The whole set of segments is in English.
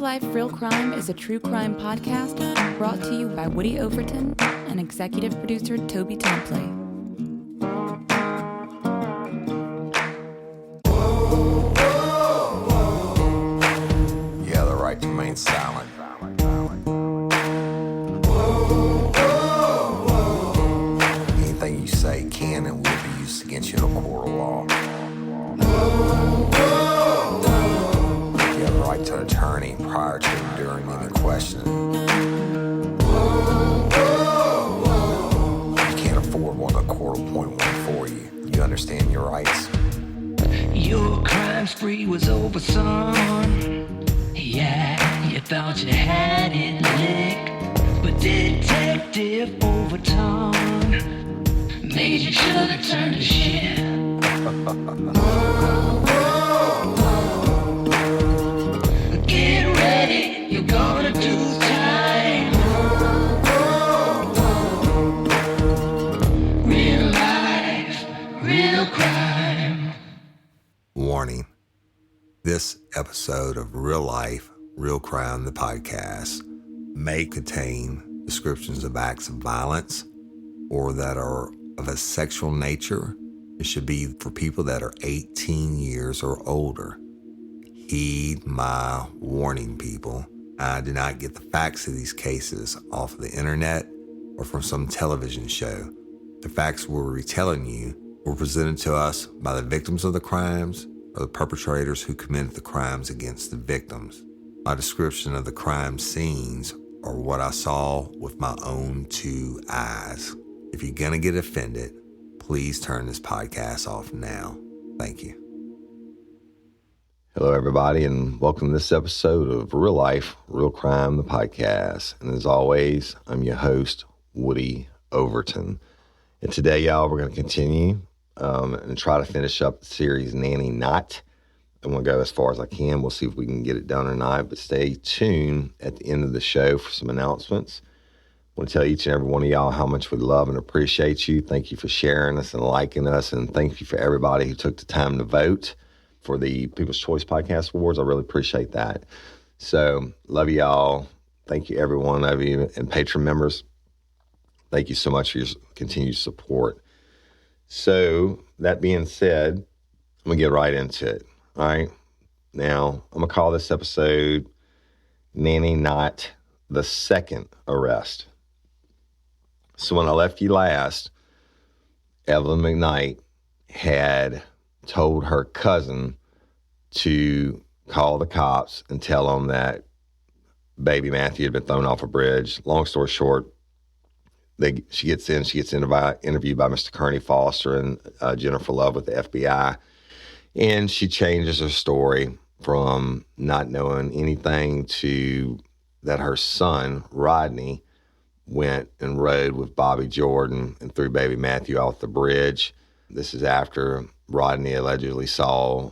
Life, Real Crime is a true crime podcast brought to you by Woody Overton and executive producer Toby Templey. You have the right to remain silent. Anything you say can and will be used against you in a court of law. You have the right to an attorney prior to and during any questioning. You can't afford one, the court will appoint one for you. You understand your rights? Your crime spree was over, son. Yeah, you thought you had it licked, but Detective Overton made you should have turned to shit. Get ready, you're gonna do time. Real life, real crime. Warning. This episode of Real Life, Real Crime, the podcast, may contain descriptions of acts of violence or that are of a sexual nature. It should be for people that are 18 years or older. Heed my warning, people. I did not get the facts of these cases off of the internet or from some television show. The facts we're retelling you were presented to us by the victims of the crimes or the perpetrators who committed the crimes against the victims. My description of the crime scenes are what I saw with my own two eyes. If you're gonna get offended, please turn this podcast off now. Thank you. Hello, everybody, and welcome to this episode of Real Life, Real Crime, the podcast. And as always, I'm your host, Woody Overton. And today, y'all, we're going to continue and try to finish up the series Nanny Not. I'm going to go as far as I can. We'll see if we can get it done or not. But stay tuned at the end of the show for some announcements. I want to tell each and every one of y'all how much we love and appreciate you. Thank you for sharing us and liking us. And thank you for everybody who took the time to vote for the People's Choice Podcast Awards. I really appreciate that. So, love y'all. Thank you, every one of you, and patron members. Thank you so much for your continued support. So, that being said, I'm going to get right into it. All right? Now, I'm going to call this episode Nanny Not, the Second Arrest. So, when I left you last, Evelyn McKnight had told her cousin to call the cops and tell them that baby Matthew had been thrown off a bridge. Long story short, she gets interviewed by Mr. Kearney Foster and Jennifer Love with the FBI, and she changes her story from not knowing anything to that her son, Rodney, went and rode with Bobby Jordan and threw baby Matthew off the bridge. This is after Rodney allegedly saw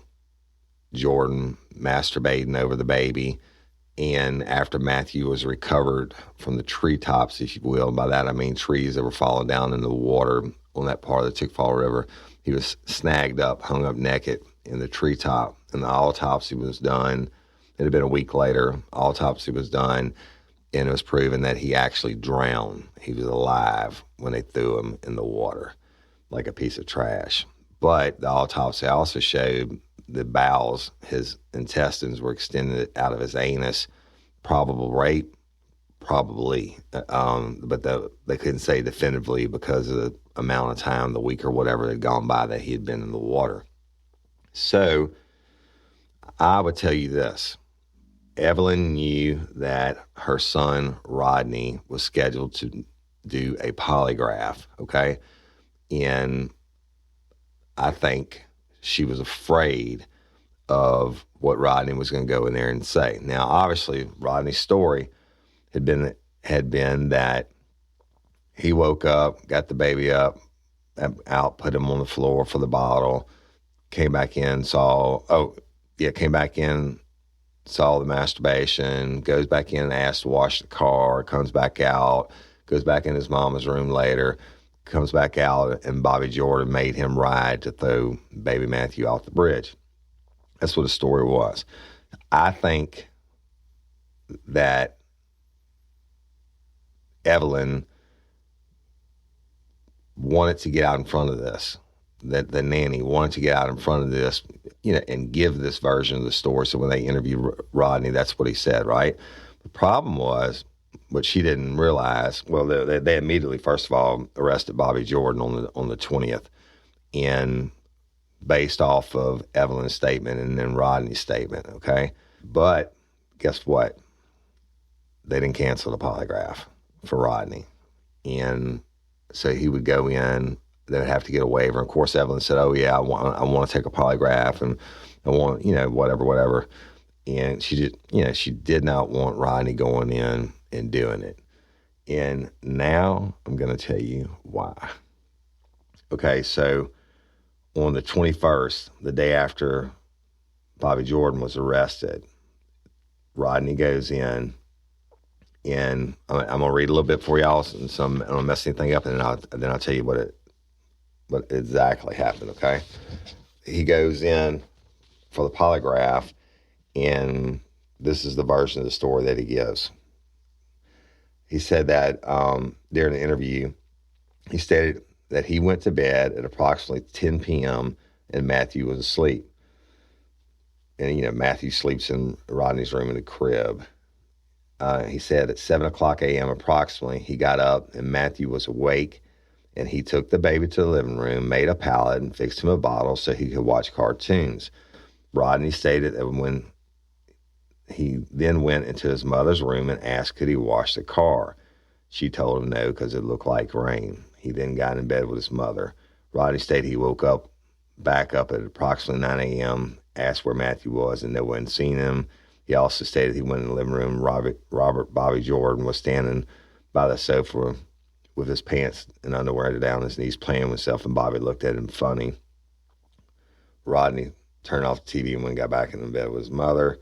Jordan masturbating over the baby, and after Matthew was recovered from the treetops, if you will. By that I mean trees that were falling down into the water on that part of the Tickfall River. He was snagged up, hung up naked in the treetop, and the autopsy was done. It had been a week later. Autopsy was done, and it was proven that he actually drowned. He was alive when they threw him in the water like a piece of trash. But the autopsy also showed the bowels, his intestines were extended out of his anus. Probable rape, probably. But they couldn't say definitively because of the amount of time, the week or whatever had gone by that he had been in the water. So I would tell you this. Evelyn knew that her son, Rodney, was scheduled to do a polygraph, okay? And I think she was afraid of what Rodney was going to go in there and say. Now, obviously, Rodney's story had been that he woke up, got the baby up, out, put him on the floor for the bottle, came back in, saw the masturbation, goes back in and asks to wash the car, comes back out, goes back in his mama's room later, comes back out, and Bobby Jordan made him ride to throw baby Matthew off the bridge. That's what the story was. I think that Evelyn wanted to get out in front of this, that the nanny wanted to get out in front of this, and give this version of the story. So when they interviewed Rodney, that's what he said, right? The problem was, what she didn't realize, well, they immediately, first of all, arrested Bobby Jordan on the 20th, and based off of Evelyn's statement and then Rodney's statement, okay? But guess what? They didn't cancel the polygraph for Rodney. And so he would go in, they would have to get a waiver. Of course, Evelyn said, oh, yeah, I want to take a polygraph, and I want, whatever. And she did not want Rodney going in and doing it. And now I'm going to tell you why. Okay, so on the 21st, the day after Bobby Jordan was arrested, Rodney goes in, and I'm going to read a little bit for y'all, and I don't mess anything up, and then I'll tell you what exactly happened, okay? He goes in for the polygraph, and this is the version of the story that he gives. He said that during the interview, he stated that he went to bed at approximately 10 p.m. and Matthew was asleep. And, Matthew sleeps in Rodney's room in the crib. He said at 7 o'clock a.m. approximately, he got up and Matthew was awake, and he took the baby to the living room, made a pallet, and fixed him a bottle so he could watch cartoons. Rodney stated that when he then went into his mother's room and asked could he wash the car. She told him no because it looked like rain. He then got in bed with his mother. Rodney stated he woke back up at approximately 9 a.m., asked where Matthew was, and no one seen him. He also stated he went in the living room. Bobby Jordan was standing by the sofa with his pants and underwear down his knees playing with himself, and Bobby looked at him funny. Rodney turned off the TV and went and got back in the bed with his mother.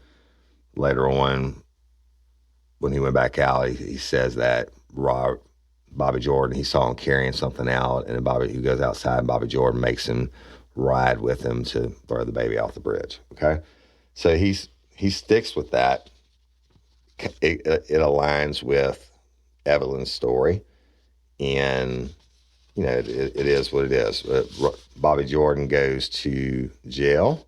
Later on, when he went back out, he says that Bobby Jordan, he saw him carrying something out, and he goes outside, and Bobby Jordan makes him ride with him to throw the baby off the bridge, okay? So he sticks with that. It aligns with Evelyn's story, and, it is what it is. Bobby Jordan goes to jail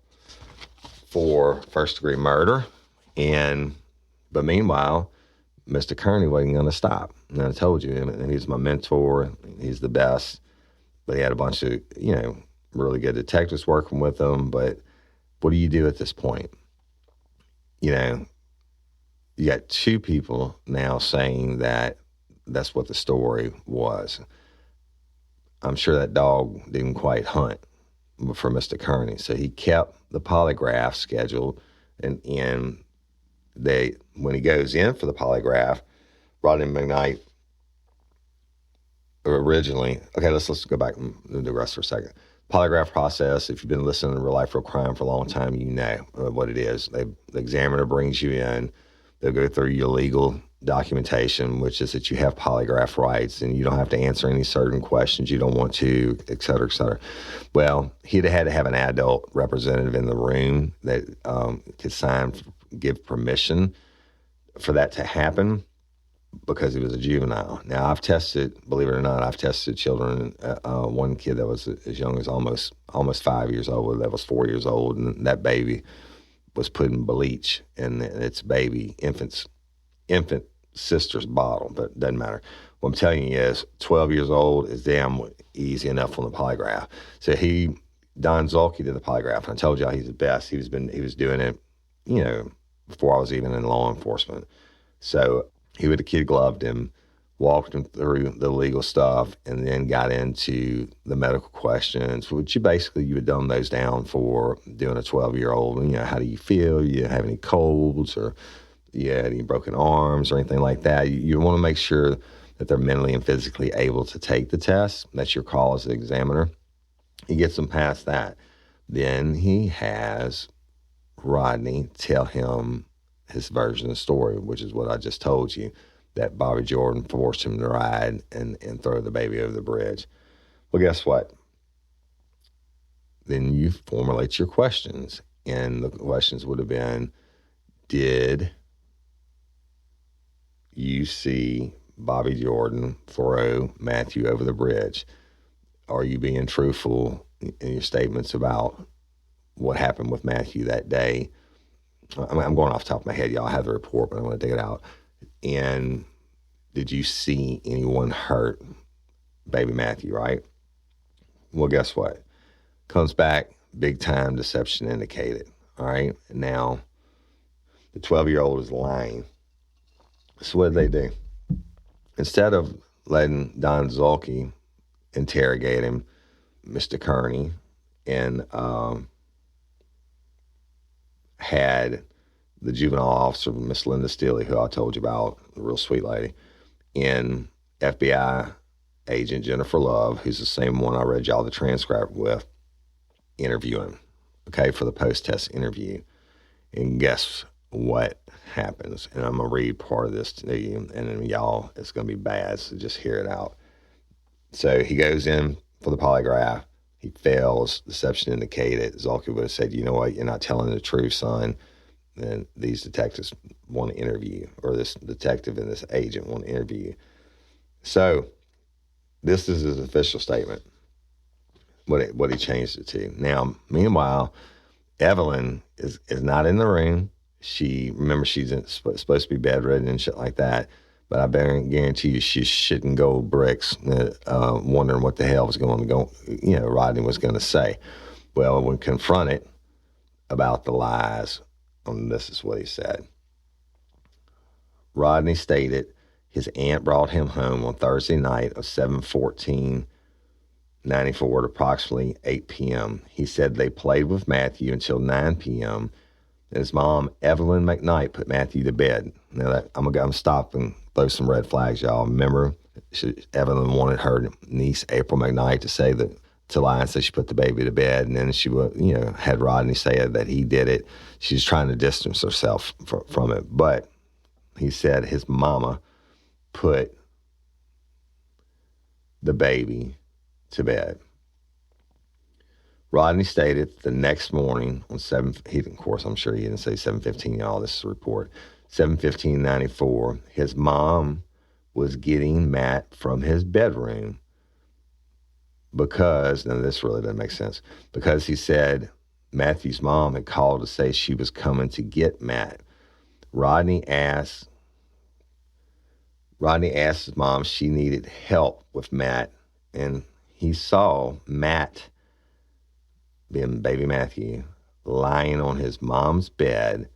for first-degree murder, but meanwhile, Mr. Kearney wasn't going to stop. And I told you, and he's my mentor. He's the best. But he had a bunch of, really good detectives working with him. But what do you do at this point? You got two people now saying that that's what the story was. I'm sure that dog didn't quite hunt for Mr. Kearney. So he kept the polygraph scheduled, and when he goes in for the polygraph, Rodney McKnight originally, okay, let's go back and do the rest for a second. Polygraph process, if you've been listening to Real Life, Real Crime for a long time, you know what it is. The examiner brings you in, they'll go through your legal documentation, which is that you have polygraph rights and you don't have to answer any certain questions you don't want to, et cetera, et cetera. Well, he'd had to have an adult representative in the room that could give permission for that to happen because he was a juvenile. Now, believe it or not, I've tested children. One kid that was as young as almost 5 years old, that was 4 years old, and that baby was putting bleach in its infant sister's bottle, but it doesn't matter. What I'm telling you is 12 years old is damn easy enough on the polygraph. So Don Zulke did the polygraph, and I told y'all he's the best. He was doing it, before I was even in law enforcement. So he would have kid gloved him, walked him through the legal stuff, and then got into the medical questions, which you would dumb those down for doing a 12-year-old. How do you feel? You have any colds, or you had any broken arms or anything like that? You want to make sure that they're mentally and physically able to take the test. That's your call as the examiner. He gets them past that. Then he has Rodney tell him his version of the story, which is what I just told you, that Bobby Jordan forced him to ride and throw the baby over the bridge. Well, guess what? Then you formulate your questions, and the questions would have been, did you see Bobby Jordan throw Matthew over the bridge. Are you being truthful in your statements about what happened with Matthew that day? I'm going off the top of my head, y'all. I have the report, but I want to dig it out. And did you see anyone hurt baby Matthew, right? Well, guess what? Comes back, big time deception indicated, all right? Now, the 12-year-old is lying. So what did they do? Instead of letting Don Zulke interrogate him, Mr. Kearney, and had the juvenile officer, Miss Linda Steele, who I told you about, a real sweet lady, and FBI agent Jennifer Love, who's the same one I read y'all the transcript with, interviewing, okay, for the post-test interview. And guess what happens? And I'm going to read part of this to you, and then y'all, it's going to be bad, so just hear it out. So he goes in for the polygraph. He fails. Deception indicated. Zulke would have said, you know what, you're not telling the truth, son. Then these detectives want to interview you, or this detective and this agent want to interview you. So this is his official statement, what he changed it to. Now, meanwhile, Evelyn is not in the room. Remember, she's supposed to be bedridden and shit like that. But I better guarantee you she's shitting gold bricks, wondering what the hell was going to go, Rodney was going to say. Well, when confronted about the lies, this is what he said. Rodney stated his aunt brought him home on Thursday night of 7/14/94 at approximately 8 p.m. He said they played with Matthew until 9 p.m. And his mom, Evelyn McKnight, put Matthew to bed. Now, I'm going to stop and throw some red flags, y'all. Remember, Evelyn wanted her niece, April McKnight, to lie and say she put the baby to bed, and then she would, had Rodney say that he did it. She's trying to distance herself from it. But he said his mama put the baby to bed. Rodney stated the next morning on of course, I'm sure he didn't say 7:15, y'all, this is a report, 7/15/94, his mom was getting Matt from his bedroom because, now this really doesn't make sense, because he said Matthew's mom had called to say she was coming to get Matt. Rodney asked his mom if she needed help with Matt, and he saw Matt, being baby Matthew, lying on his mom's bed,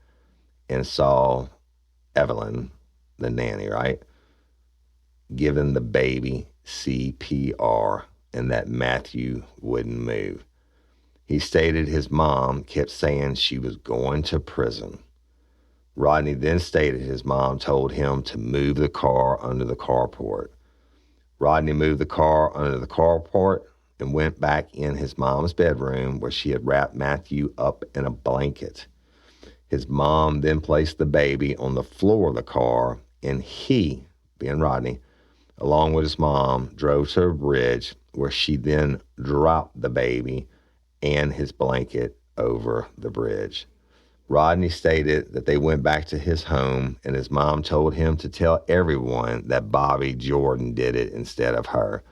and saw Evelyn, the nanny, right, giving the baby CPR, and that Matthew wouldn't move. He stated his mom kept saying she was going to prison. Rodney then stated his mom told him to move the car under the carport. Rodney moved the car under the carport and went back in his mom's bedroom where she had wrapped Matthew up in a blanket. His mom then placed the baby on the floor of the car, and he, being Rodney, along with his mom, drove to a bridge where she then dropped the baby and his blanket over the bridge. Rodney stated that they went back to his home, and his mom told him to tell everyone that Bobby Jordan did it instead of her.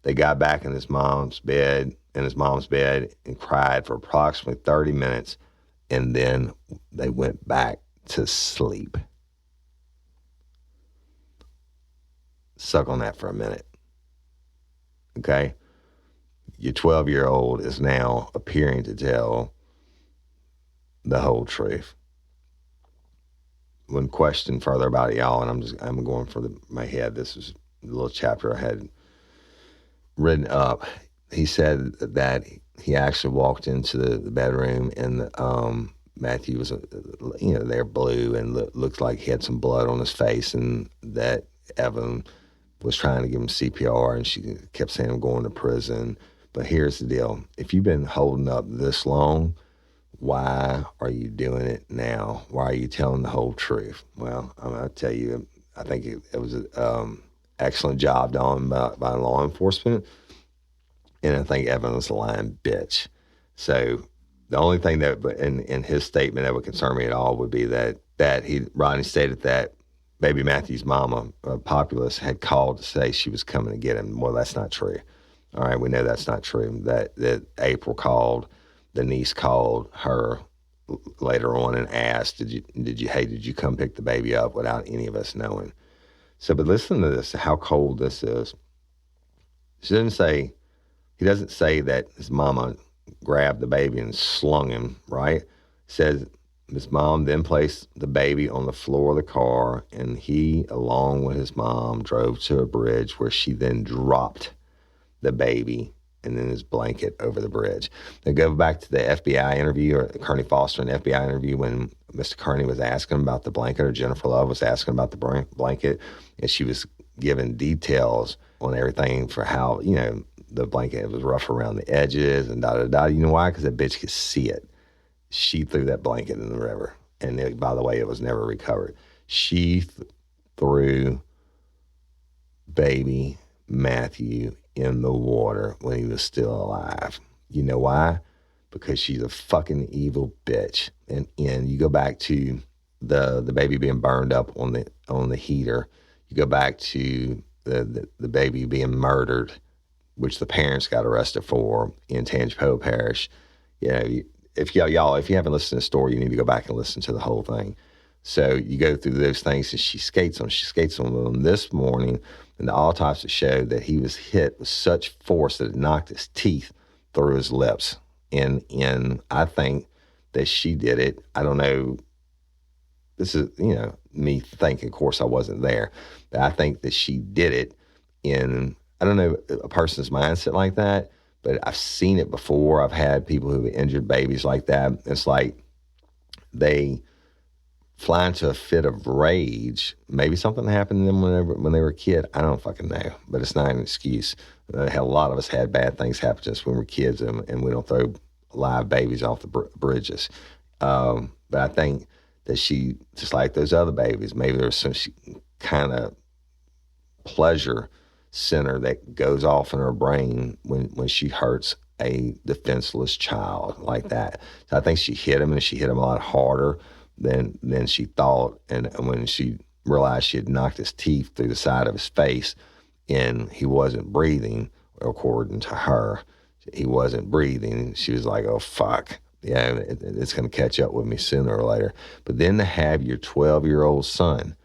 They got back in his mom's bed, and cried for approximately 30 minutes, and then they went back to sleep. Suck on that for a minute. Okay? Your 12-year-old is now appearing to tell the whole truth. When questioned further about it, y'all, and I'm going from my head, this is a little chapter I had written up. He said that he actually walked into the bedroom, and Matthew was, there blue, and looked like he had some blood on his face, and that Evan was trying to give him CPR, and she kept saying, I'm going to prison. But here's the deal. If you've been holding up this long, why are you doing it now? Why are you telling the whole truth? Well, I'm going to tell you, I think it was an excellent job done by law enforcement, and I think Evan was a lying bitch. So the only thing that in his statement that would concern me at all would be that Rodney stated that baby Matthew's mama, Populous, had called to say she was coming to get him. Well, that's not true. All right, we know that's not true. That April called, the niece called her later on and asked, did you come pick the baby up without any of us knowing? So, but listen to this, how cold this is. He doesn't say that his mama grabbed the baby and slung him, right? It says his mom then placed the baby on the floor of the car, and he, along with his mom, drove to a bridge where she then dropped the baby and then his blanket over the bridge. Now go back to the FBI interview, or Kearney Foster, an FBI interview, when Mr. Kearney was asking about the blanket, or Jennifer Love was asking about the blanket, and she was giving details on everything for how, the blanket was rough around the edges and da-da-da. You know why? Because that bitch could see it. She threw that blanket in the river. And by the way, it was never recovered. She threw baby Matthew in the water when he was still alive. You know why? Because she's a fucking evil bitch. And you go back to the baby being burned up on the heater. You go back to the baby being murdered, which the parents got arrested for in Tangipahoa Parish. If you haven't listened to the story, you need to go back and listen to the whole thing. So you go through those things, and she skates on them this morning, and the autopsy showed that he was hit with such force that it knocked his teeth through his lips. And I think that she did it. I don't know. This is, me thinking, of course I wasn't there, but I think that she did it in, I don't know, a person's mindset like that, but I've seen it before. I've had people who have injured babies like that. It's like they fly into a fit of rage. Maybe something happened to them when they were a kid. I don't fucking know, but it's not an excuse. A lot of us had bad things happen to us when we were kids, and we don't throw live babies off the bridges. But I think that she, just like those other babies, maybe there's some kind of pleasure center that goes off in her brain when she hurts a defenseless child like that. So I think she hit him, and she hit him a lot harder than she thought. And when she realized she had knocked his teeth through the side of his face and he wasn't breathing, according to her, he wasn't breathing, she was like, oh, fuck. Yeah, it's going to catch up with me sooner or later. But then to have your 12-year-old son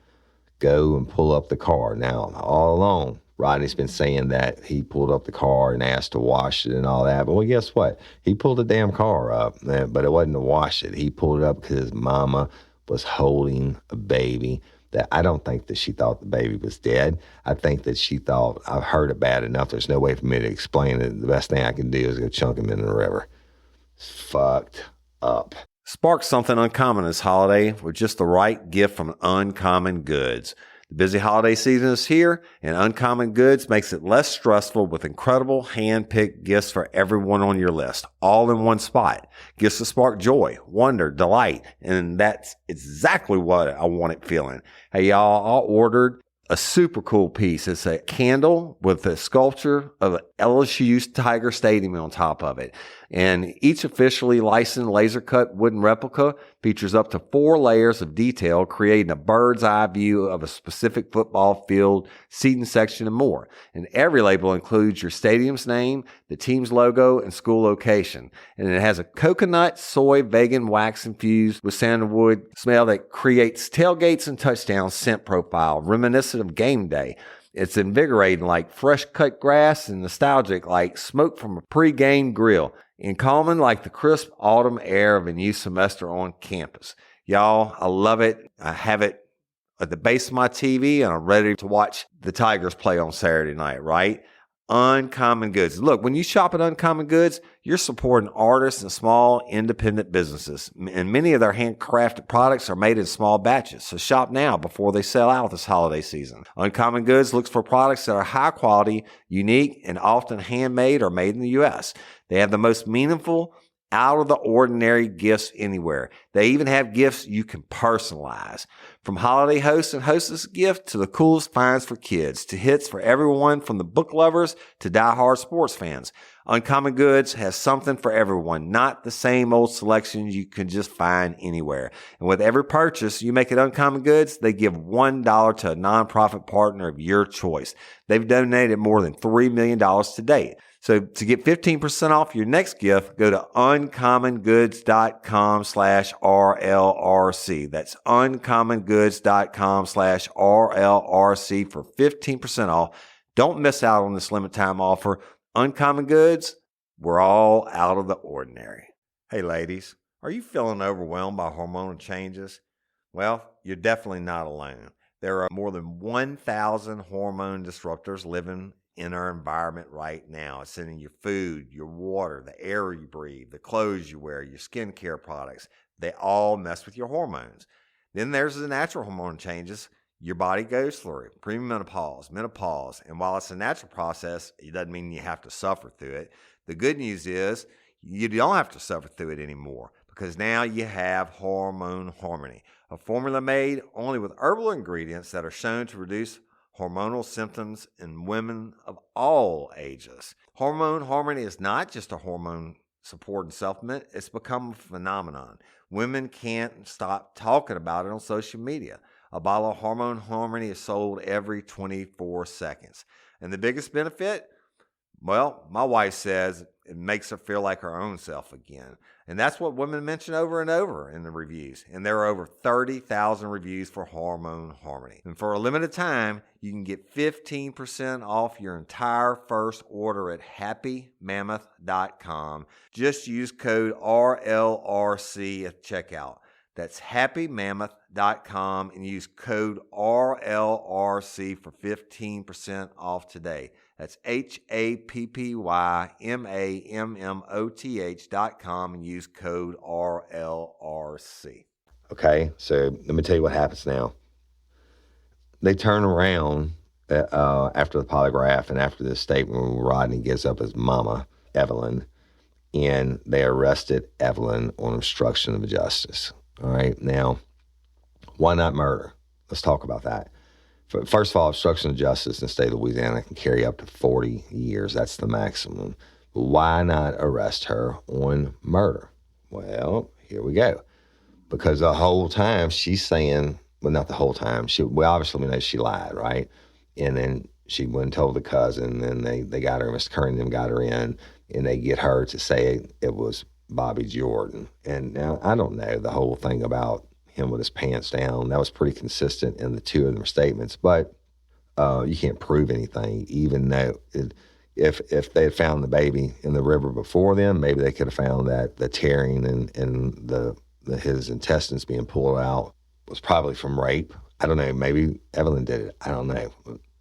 go and pull up the car. Now, all along, Rodney's been saying that he pulled up the car and asked to wash it and all that. But well, guess what? He pulled the damn car up, but it wasn't to wash it. He pulled it up because his mama was holding a baby. That I don't think that she thought the baby was dead. I think that she thought, I've heard it bad enough. There's no way for me to explain it. The best thing I can do is go chunk him in the river. It's fucked up. Spark something uncommon this holiday with just the right gift from Uncommon Goods. The busy holiday season is here, and Uncommon Goods makes it less stressful with incredible hand-picked gifts for everyone on your list, all in one spot. Gifts that spark joy, wonder, delight, and that's exactly what I wanted feeling. Hey, y'all, I ordered a super cool piece. It's a candle with a sculpture of LSU's Tiger Stadium on top of it. And each officially licensed laser cut wooden replica features up to 4 layers of detail, creating a bird's eye view of a specific football field, seating section, and more. And every label includes your stadium's name, the team's logo, and school location. And it has a coconut, soy, vegan wax infused with sandalwood smell that creates tailgates and touchdown scent profile, reminiscent of game day. It's invigorating like fresh cut grass and nostalgic like smoke from a pre-game grill, and calming like the crisp autumn air of a new semester on campus. Y'all, I love it. I have it at the base of my TV, and I'm ready to watch the Tigers play on Saturday night, right? Uncommon Goods. Look, when you shop at Uncommon Goods, you're supporting artists and small independent businesses. And many of their handcrafted products are made in small batches. So shop now before they sell out this holiday season. Uncommon Goods looks for products that are high quality, unique, and often handmade or made in the U.S. They have the most meaningful, out of the ordinary gifts anywhere. They even have gifts you can personalize. From holiday host and hostess gift to the coolest finds for kids to hits for everyone from the book lovers to diehard sports fans. Uncommon Goods has something for everyone, not the same old selections you can just find anywhere. And with every purchase you make at Uncommon Goods, they give $1 to a nonprofit partner of your choice. They've donated more than $3 million to date. So to get 15% off your next gift, go to uncommongoods.com/RLRC. That's uncommongoods.com/RLRC for 15% off. Don't miss out on this limited time offer. Uncommon Goods, we're all out of the ordinary. Hey ladies, are you feeling overwhelmed by hormonal changes? Well, you're definitely not alone. There are more than 1,000 hormone disruptors living in our environment right now. It's in your food, your water, the air you breathe, the clothes you wear, your skincare products. They all mess with your hormones. Then there's the natural hormone changes your body goes through, premenopause, menopause. And while it's a natural process, it doesn't mean you have to suffer through it. The good news is you don't have to suffer through it anymore, because now you have Hormone Harmony, a formula made only with herbal ingredients that are shown to reduce hormonal symptoms in women of all ages. Hormone Harmony is not just a hormone support and supplement. It's become a phenomenon. Women can't stop talking about it on social media. A bottle of Hormone Harmony is sold every 24 seconds. And the biggest benefit? Well, my wife says it makes her feel like her own self again. And that's what women mention over and over in the reviews. And there are over 30,000 reviews for Hormone Harmony. And for a limited time, you can get 15% off your entire first order at happymammoth.com. Just use code RLRC at checkout. That's happymammoth.com and use code RLRC for 15% off today. That's happymammoth.com and use code RLRC. Okay, so let me tell you what happens now. They turn around after the polygraph and after this statement where Rodney gives up his mama, Evelyn, and they arrested Evelyn on obstruction of justice. All right, now, why not murder? Let's talk about that. First of all, obstruction of justice in the state of Louisiana can carry up to 40 years. That's the maximum. But why not arrest her on murder? Well, here we go. Because the whole time she's saying, well, not the whole time. Obviously we know she lied, right? And then she went and told the cousin, and they got her, Mr. Curran and them got her in, and they get her to say it was Bobby Jordan. And now I don't know the whole thing about him with his pants down. That was pretty consistent in the two of their statements, but you can't prove anything, even though if they had found the baby in the river before them, maybe they could have found that the tearing and his intestines being pulled out was probably from rape. I don't know. Maybe Evelyn did it. I don't know.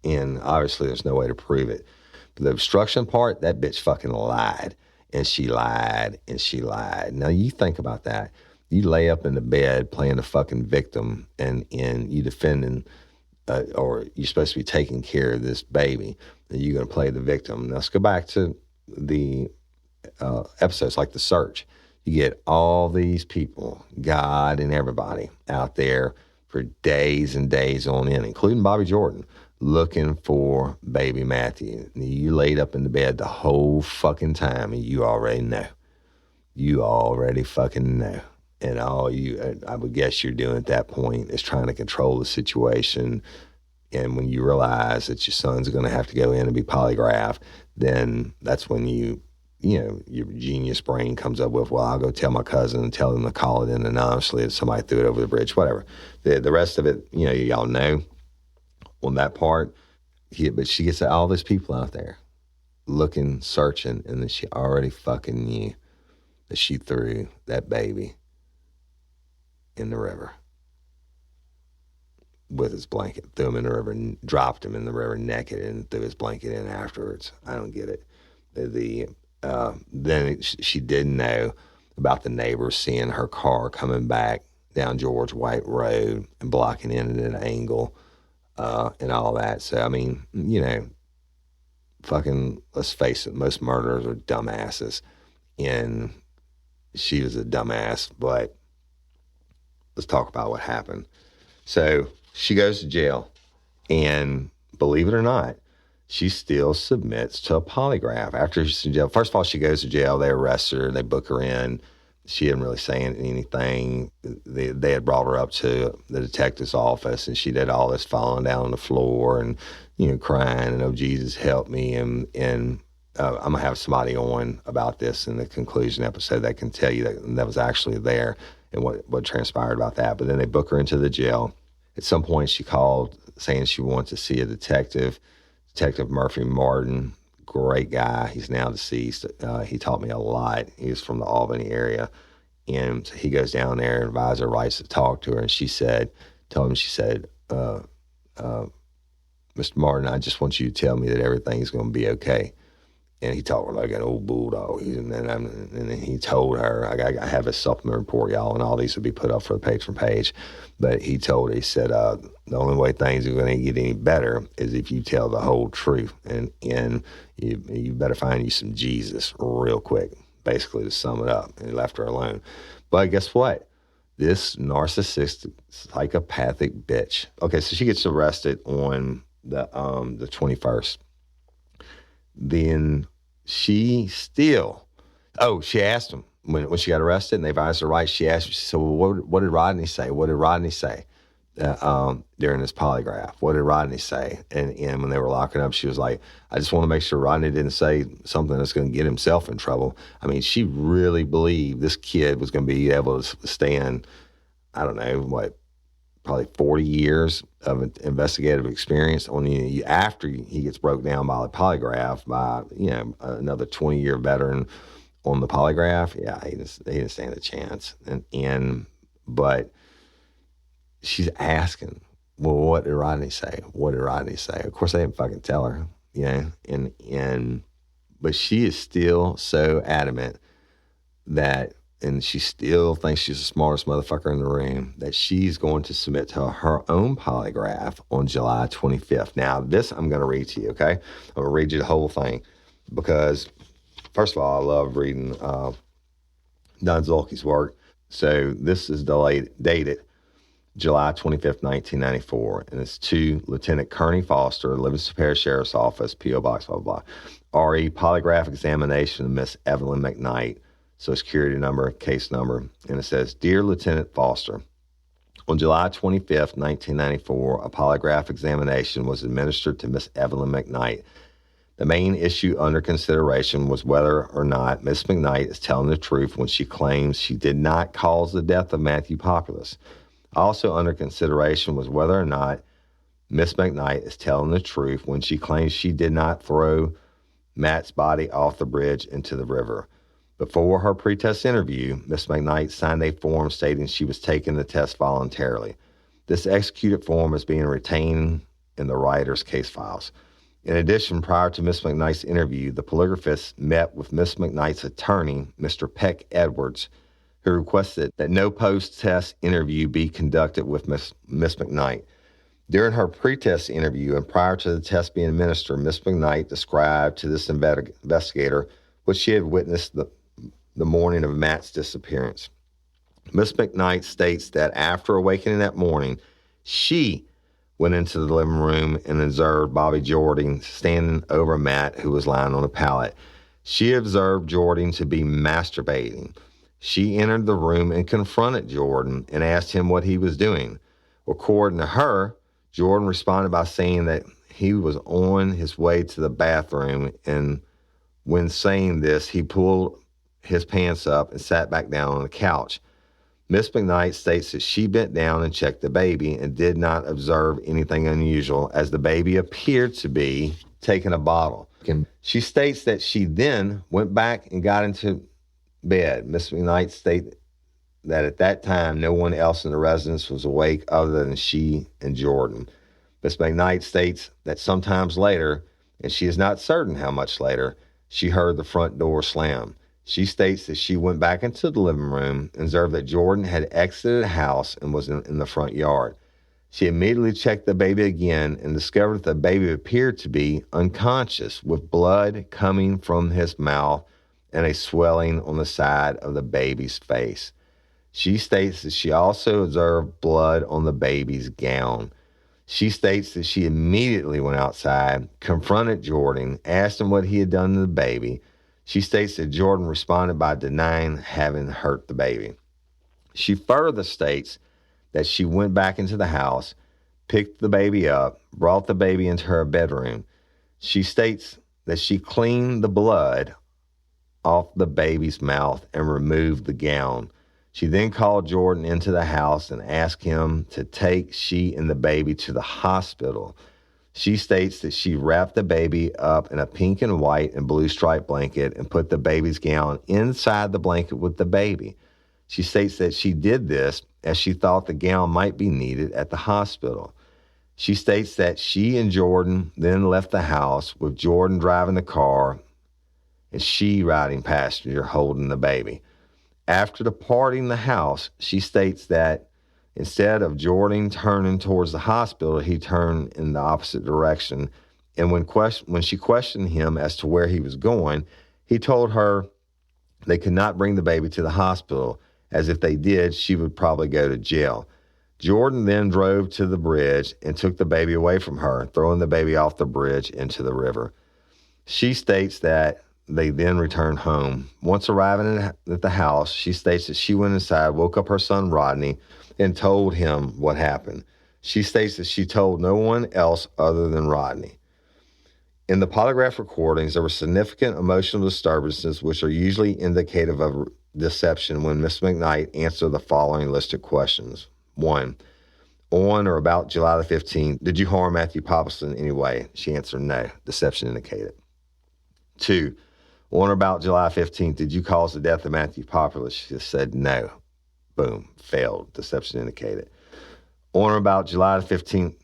And obviously there's no way to prove it. But the obstruction part, that bitch fucking lied. And she lied, and she lied. Now, you think about that. You lay up in the bed playing the fucking victim, and you defending, or you're supposed to be taking care of this baby, and you're going to play the victim. Now, let's go back to the episodes like The Search. You get all these people, God and everybody, out there for days and days on end, including Bobby Jordan, looking for baby Matthew. You laid up in the bed the whole fucking time, and you already know. You already fucking know. And all I would guess you're doing at that point is trying to control the situation. And when you realize that your son's going to have to go in and be polygraphed, then that's when your genius brain comes up with, well, I'll go tell my cousin and tell them to call it in anonymously if somebody threw it over the bridge, whatever. The rest of it, y'all know. On that part, but she gets all these people out there looking, searching, and then she already fucking knew that she threw that baby in the river with his blanket, threw him in the river, dropped him in the river naked, and threw his blanket in afterwards. I don't get it. Then she didn't know about the neighbors seeing her car coming back down George White Road and blocking in at an angle. And all that. So, I mean, fucking, let's face it, most murderers are dumbasses. And she was a dumbass, but let's talk about what happened. So, she goes to jail. And believe it or not, she still submits to a polygraph. After she's in jail, first of all, she goes to jail. They arrest her. They book her in. She didn't really say anything. They had brought her up to the detective's office, and she did all this falling down on the floor and, crying and, oh, Jesus, help me. And I'm going to have somebody on about this in the conclusion episode that can tell you that was actually there and what transpired about that. But then they book her into the jail. At some point, she called saying she wanted to see a detective, Detective Murphy Martin. Great guy. He's now deceased. He taught me a lot. He was from the Albany area. And so he goes down there and advisor writes to talk to her. And she said, Mr. Martin, I just want you to tell me that everything's going to be okay. And he talked like an old bulldog. And then he told her, I have a supplement report, y'all, and all these will be put up for the patron page. But he told her, he said, the only way things are going to get any better is if you tell the whole truth. And you better find you some Jesus real quick, basically, to sum it up. And he left her alone. But guess what? This narcissistic, psychopathic bitch. Okay, so she gets arrested on the 21st. Then she asked him when she got arrested and they advised her right. She asked, she said, well, what did Rodney say? What did Rodney say during this polygraph? What did Rodney say? And when they were locking up, she was like, I just want to make sure Rodney didn't say something that's going to get himself in trouble. I mean, she really believed this kid was going to be able to stand, I don't know, probably 40 years of investigative experience after he gets broke down by the polygraph by, another 20-year veteran on the polygraph. Yeah, he didn't stand a chance. But she's asking, well, what did Rodney say? What did Rodney say? Of course, they didn't fucking tell her, but she is still so adamant that, and she still thinks she's the smartest motherfucker in the room, that she's going to submit to her own polygraph on July 25th. Now, this I'm going to read to you, okay? I'm going to read you the whole thing because, first of all, I love reading Don Zulke's work. So this is dated July 25th, 1994, and it's to Lieutenant Kearney Foster, Livingston Parish Sheriff's Office, P.O. Box, blah, blah, blah. RE polygraph examination of Miss Evelyn McKnight. Social Security number, case number, and it says, Dear Lieutenant Foster, on July 25th, 1994, a polygraph examination was administered to Miss Evelyn McKnight. The main issue under consideration was whether or not Miss McKnight is telling the truth when she claims she did not cause the death of Matthew Populus. Also under consideration was whether or not Miss McKnight is telling the truth when she claims she did not throw Matt's body off the bridge into the river. Before her pretest interview, Miss McKnight signed a form stating she was taking the test voluntarily. This executed form is being retained in the writer's case files. In addition, prior to Miss McKnight's interview, the polygraphist met with Miss McKnight's attorney, Mr. Peck Edwards, who requested that no post-test interview be conducted with Miss McKnight. During her pretest interview and prior to the test being administered, Miss McKnight described to this investigator what she had witnessed the morning of Matt's disappearance. Miss McKnight states that after awakening that morning, she went into the living room and observed Bobby Jordan standing over Matt, who was lying on a pallet. She observed Jordan to be masturbating. She entered the room and confronted Jordan and asked him what he was doing. According to her, Jordan responded by saying that he was on his way to the bathroom, and when saying this, he pulled his pants up and sat back down on the couch. Miss McKnight states that she bent down and checked the baby and did not observe anything unusual, as the baby appeared to be taking a bottle. She states that she then went back and got into bed. Miss McKnight stated that at that time, no one else in the residence was awake other than she and Jordan. Miss McKnight states that sometimes later, and she is not certain how much later, she heard the front door slam. She states that she went back into the living room and observed that Jordan had exited the house and was in the front yard. She immediately checked the baby again and discovered that the baby appeared to be unconscious, with blood coming from his mouth and a swelling on the side of the baby's face. She states that she also observed blood on the baby's gown. She states that she immediately went outside, confronted Jordan, asked him what he had done to the baby. She states that Jordan responded by denying having hurt the baby. She further states that she went back into the house, picked the baby up, brought the baby into her bedroom. She states that she cleaned the blood off the baby's mouth and removed the gown. She then called Jordan into the house and asked him to take she and the baby to the hospital. She states that she wrapped the baby up in a pink and white and blue striped blanket and put the baby's gown inside the blanket with the baby. She states that she did this as she thought the gown might be needed at the hospital. She states that she and Jordan then left the house with Jordan driving the car and she riding passenger holding the baby. After departing the house, she states that instead of Jordan turning towards the hospital, he turned in the opposite direction. And when she questioned him as to where he was going, he told her they could not bring the baby to the hospital, as if they did, she would probably go to jail. Jordan then drove to the bridge and took the baby away from her, throwing the baby off the bridge into the river. She states that they then returned home. Once arriving at the house, she states that she went inside, woke up her son Rodney, and told him what happened. She states that she told no one else other than Rodney. In the polygraph recordings, there were significant emotional disturbances, which are usually indicative of deception when Miss McKnight answered the following listed questions. 1. On or about July the 15th, did you harm Matthew Pappas in any way? She answered no. Deception indicated. 2. On or about July 15th, did you cause the death of Matthew Pappas? She just said no. Boom. Failed. Deception indicated. On or about July the 15th,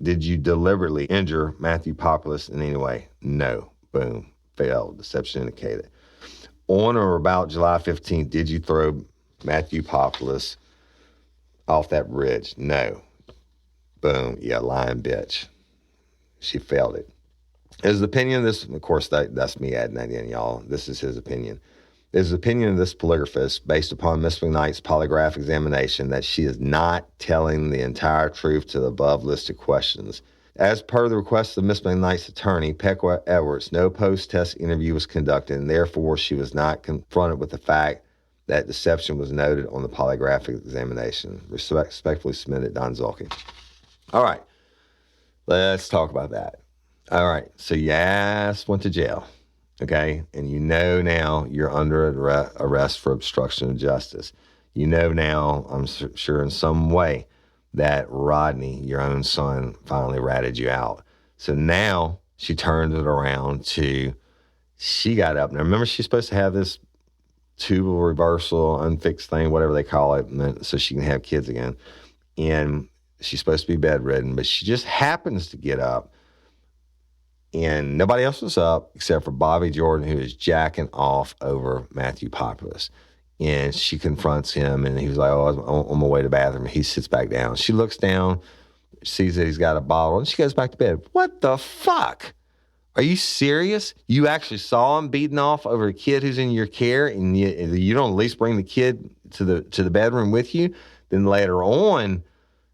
did you deliberately injure Matthew Pappas in any way? No. Boom. Failed. Deception indicated. On or about July 15th, did you throw Matthew Pappas off that bridge? No. Boom. Yeah, lying bitch. She failed it. His opinion of this, of course, that's me adding that in, y'all. This is his opinion. His opinion of this polygraphist, based upon Miss McKnight's polygraph examination, that she is not telling the entire truth to the above listed questions. As per the request of Miss McKnight's attorney, Pekwa Edwards, no post-test interview was conducted, and therefore she was not confronted with the fact that deception was noted on the polygraph examination. Respectfully submitted, Don Zulke. All right, let's talk about that. All right, so your ass went to jail, okay? And you know now you're under arrest for obstruction of justice. You know now, I'm sure in some way, that Rodney, your own son, finally ratted you out. So now she turned it around to, she got up. Now remember, she's supposed to have this tubal reversal, unfixed thing, whatever they call it, so she can have kids again. And she's supposed to be bedridden, but she just happens to get up. And nobody else was up except for Bobby Jordan, who is jacking off over Matthew Pappas. And she confronts him, and he was like, oh, I'm on my way to the bathroom. He sits back down. She looks down, sees that he's got a bottle, and she goes back to bed. What the fuck? Are you serious? You actually saw him beating off over a kid who's in your care, and you don't at least bring the kid to the bedroom with you? Then later on,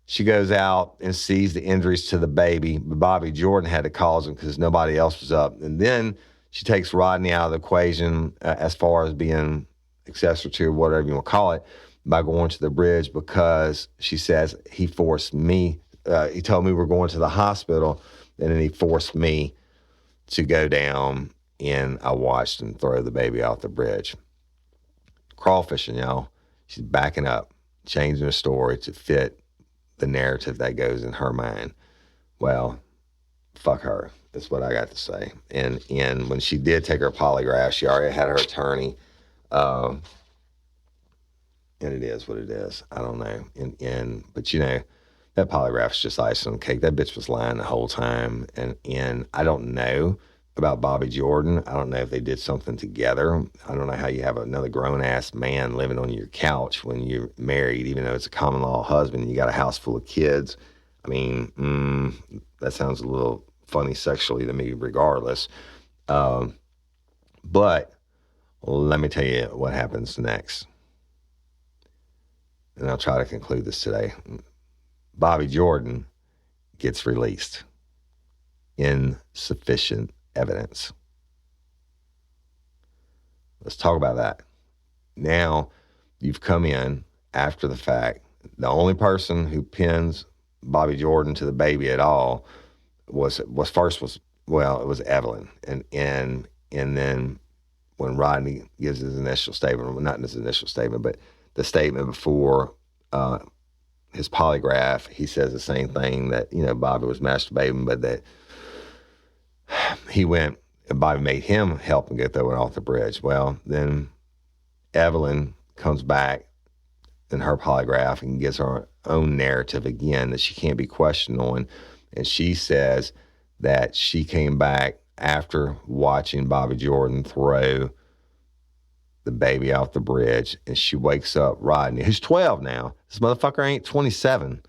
she goes out and sees the injuries to the baby. But Bobby Jordan had to cause them because nobody else was up. And then she takes Rodney out of the equation as far as being accessory to, whatever you want to call it, by going to the bridge, because she says he forced me. He told me we're going to the hospital, and then he forced me to go down, and I watched him throw the baby off the bridge. Crawfishing, y'all. She's backing up, changing the story to fit the narrative that goes in her mind. Well, fuck her. That's what I got to say. And when she did take her polygraph, she already had her attorney. And it is what it is. I don't know. But you know, that polygraph's just icing on the cake. That bitch was lying the whole time. And I don't know about Bobby Jordan. I don't know if they did something together. I don't know how you have another grown-ass man living on your couch when you're married, even though it's a common law husband and you got a house full of kids. I mean, that sounds a little funny sexually to me regardless. But let me tell you what happens next. And I'll try to conclude this today. Bobby Jordan gets released. Insufficient evidence. Let's talk about that. Now, you've come in after the fact. The only person who pins Bobby Jordan to the baby at all was Evelyn. And then when Rodney gives his initial statement, well, not his initial statement, but the statement before his polygraph, he says the same thing, that, Bobby was masturbating, but that Bobby made him help him get thrown off the bridge. Well, then Evelyn comes back in her polygraph and gives her own narrative again that she can't be questioned on. And she says that she came back after watching Bobby Jordan throw the baby off the bridge, and she wakes up Rodney, who's 12 now. This motherfucker ain't 27.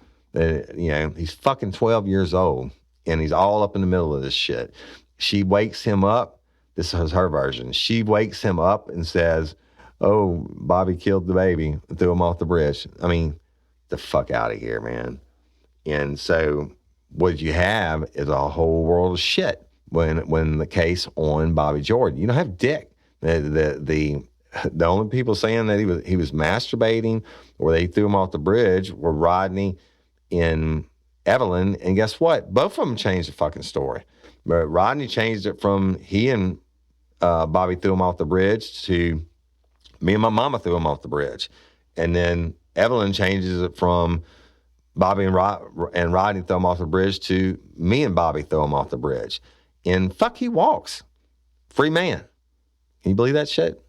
He's fucking 12 years old, and he's all up in the middle of this shit. She wakes him up. This is her version. She wakes him up and says, "Oh, Bobby killed the baby and threw him off the bridge." I mean, the fuck out of here, man. And so what you have is a whole world of shit when the case on Bobby Jordan. You don't have Dick. The only people saying that he was masturbating or they threw him off the bridge were Rodney and Evelyn. And guess what? Both of them changed the fucking story. But Rodney changed it from he and Bobby threw him off the bridge to me and my mama threw him off the bridge. And then Evelyn changes it from Bobby and Rodney threw him off the bridge to me and Bobby threw him off the bridge. And fuck, he walks. Free man. Can you believe that shit?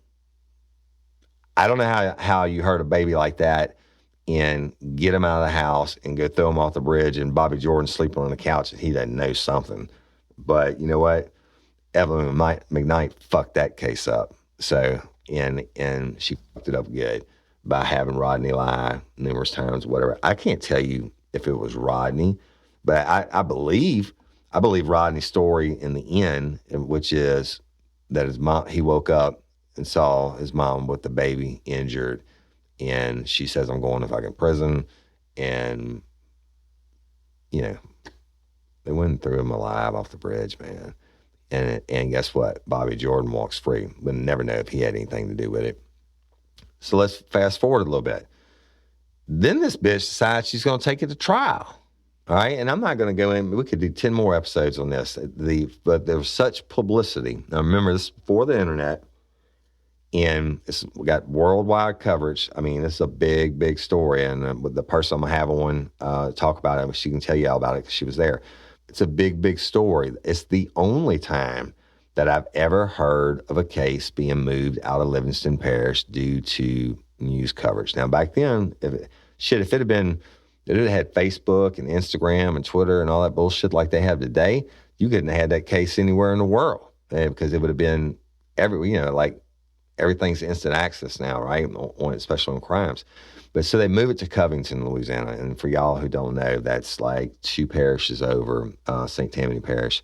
I don't know how you hurt a baby like that and get him out of the house and go throw him off the bridge, and Bobby Jordan sleeping on the couch and he doesn't know something. But you know what? Evelyn McKnight fucked that case up. So, and she fucked it up good by having Rodney lie numerous times, whatever. I can't tell you if it was Rodney, but I believe Rodney's story in the end, which is that his mom, he woke up and saw his mom with the baby injured, and she says, "I'm going to fucking prison," and they went and threw him alive off the bridge, man. And guess what? Bobby Jordan walks free. We'll never know if he had anything to do with it. So let's fast forward a little bit. Then this bitch decides she's going to take it to trial. All right. And I'm not going to go in. We could do 10 more episodes on this. But there was such publicity. Now, remember, this is before the internet. And we got worldwide coverage. I mean, this is a big, big story. And the person I'm going to have on talk about it, she can tell you all about it because she was there. It's a big, big story. It's the only time that I've ever heard of a case being moved out of Livingston Parish due to news coverage. Now, back then, if it had Facebook and Instagram and Twitter and all that bullshit like they have today, you couldn't have had that case anywhere in the world because it would have been like everything's instant access now, right? Especially on crimes. But so they move it to Covington, Louisiana. And for y'all who don't know, that's like 2 parishes over, St. Tammany Parish.